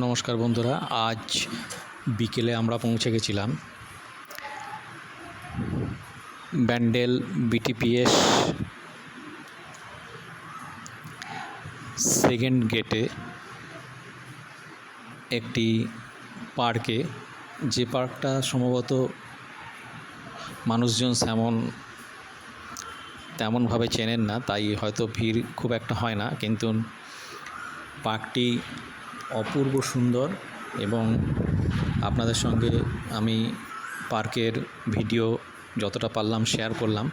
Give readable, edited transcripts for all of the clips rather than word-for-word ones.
নমস্কার বন্ধুরা, আজ বিকেলে আমরা পৌঁছে গেছিলাম ব্যান্ডেল বিটিপিএস সেকেন্ড গেটে একটি পার্কে, যে পার্কটা সম্ভবত মানুষজন তেমনভাবে চেনেন না, তাই হয়তো ভিড় খুব একটা হয় না, কিন্তু পার্কটি অপূর্ব সুন্দর এবং আপনাদের সঙ্গে আমি পার্কের ভিডিও যতটা পারলাম শেয়ার করলাম।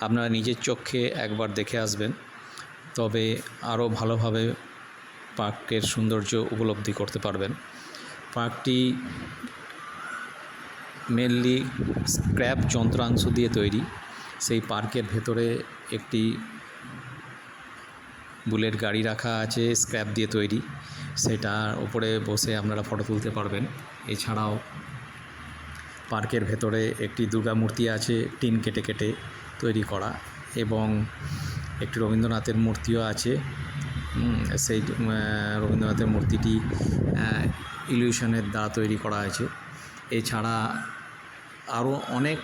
আপনারা নিজের চোখে একবার দেখে আসবেন, তবে আরও ভালোভাবে পার্কের সৌন্দর্য উপলব্ধি করতে পারবেন। পার্কটি মেনলি স্ক্র্যাপ যন্ত্রাংশ দিয়ে তৈরি। সেই পার্কের ভেতরে একটি বুলেট গাড়ি রাখা আছে স্ক্র্যাপ দিয়ে তৈরি, সেটার উপরে বসে আপনারা ফটো তুলতে পারবেন। এছাড়াও পার্কের ভেতরে একটি দুর্গা মূর্তি আছে টিন কেটে কেটে তৈরি করা, এবং একটি রবীন্দ্রনাথের মূর্তিও আছে। সেই রবীন্দ্রনাথের মূর্তিটি ইলিউশনের দ্বারা তৈরি করা আছে। এছাড়া আরও অনেক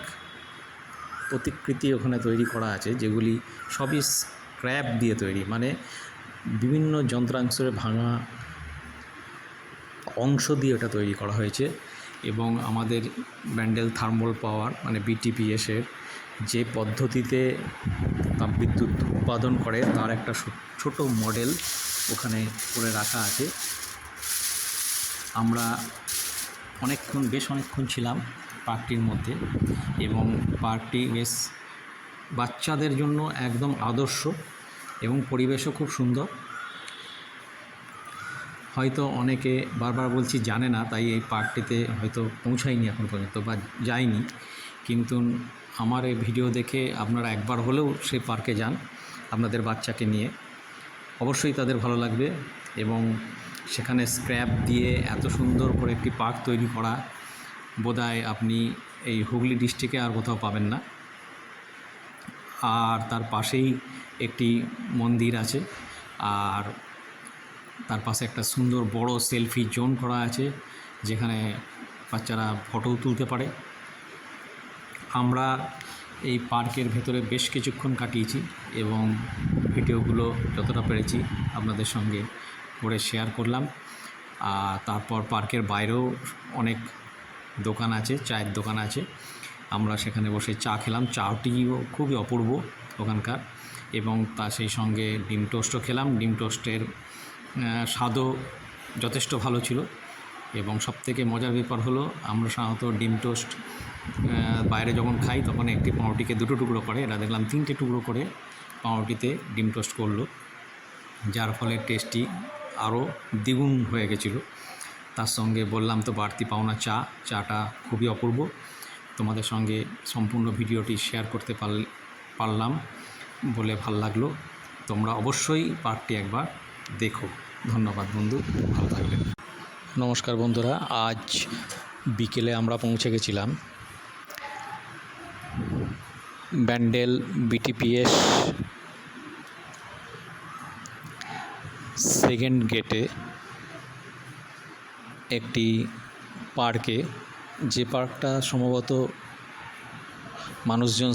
প্রতিকৃতি ওখানে তৈরি করা আছে, যেগুলি সবই স্ক্র্যাপ দিয়ে তৈরি, মানে বিভিন্ন যন্ত্রাংশের ভাঙা অংশ দিয়ে ওটা তৈরি করা হয়েছে। এবং আমাদের ব্যান্ডেল থার্মাল পাওয়ার মানে বিটিপিএসের যে পদ্ধতিতে তাপবিদ্যুৎ উৎপাদন করে তার একটা ছোট মডেল ওখানে করে রাখা আছে। আমরা বেশ অনেকক্ষণ ছিলাম পার্কটির মধ্যে, এবং পার্কটি বেশ বাচ্চাদের জন্য একদম আদর্শ, এবং পরিবেশও খুব সুন্দর। হয়তো অনেকে বারবার বলছি জানে না, তাই এই পার্কটিতে হয়তো পৌঁছায়নি এখন পর্যন্ত বা যায়নি, কিন্তু আমার এই ভিডিও দেখে আপনারা একবার হলেও সেই পার্কে যান আপনাদের বাচ্চাকে নিয়ে, অবশ্যই তাদের ভালো লাগবে। এবং সেখানে স্ক্র্যাপ দিয়ে এত সুন্দর করে একটি পার্ক তৈরি করা বোধহয় আপনি এই হুগলি ডিস্ট্রিক্টে আর কোথাও পাবেন না। আর তার পাশেই একটি মন্দির আছে, আর তার পাশে একটা সুন্দর বড় সেলফি জোন করা আছে, যেখানে বাচ্চারা ফটো তুলতে পারে। আমরা এই পার্কের ভেতরে বেশ কিছুক্ষণ কাটিয়েছি, এবং ভিডিওগুলো যতটা পেরেছি আপনাদের সঙ্গে করে শেয়ার করলাম। আর তারপর পার্কের বাইরেও অনেক দোকান আছে, চায়ের দোকান আছে, আমরা সেখানে বসে চা খেলাম। চাটিও খুবই অপূর্ব ওখানকার, এবং সেই সঙ্গে ডিম টোস্টও খেলাম। ডিম টোস্টের স্বাদও যথেষ্ট ভালো ছিল, এবং সবথেকে মজার ব্যাপার হলো আমরা সাধারণত ডিম টোস্ট বাইরে যখন খাই তখন একটি পাউরুটিকে দুটো টুকরো করে, এরা দেখলাম 3টে টুকরো করে পাউরুটিতে ডিম টোস্ট করলো, যার ফলে টেস্টি আরও দ্বিগুণ হয়ে গেছিলো। তার সঙ্গে বললাম তো বাড়তি পাওনা চাটা খুবই অপূর্ব। তোমাদের সঙ্গে সম্পূর্ণ ভিডিওটি শেয়ার করতে পারলাম বলে ভাল লাগলো। তোমরা অবশ্যই পার্কটি একবার দেখো। ধন্যবাদ বন্ধু, ভালো থাকবেন। নমস্কার বন্ধুরা, আজ বিকেলে আমরা পৌঁছে গেছিলাম ব্যান্ডেল বিটিপিএস সেকেন্ড গেটে একটি পার্কে, যে পার্কটা সম্ভবত মানুষজন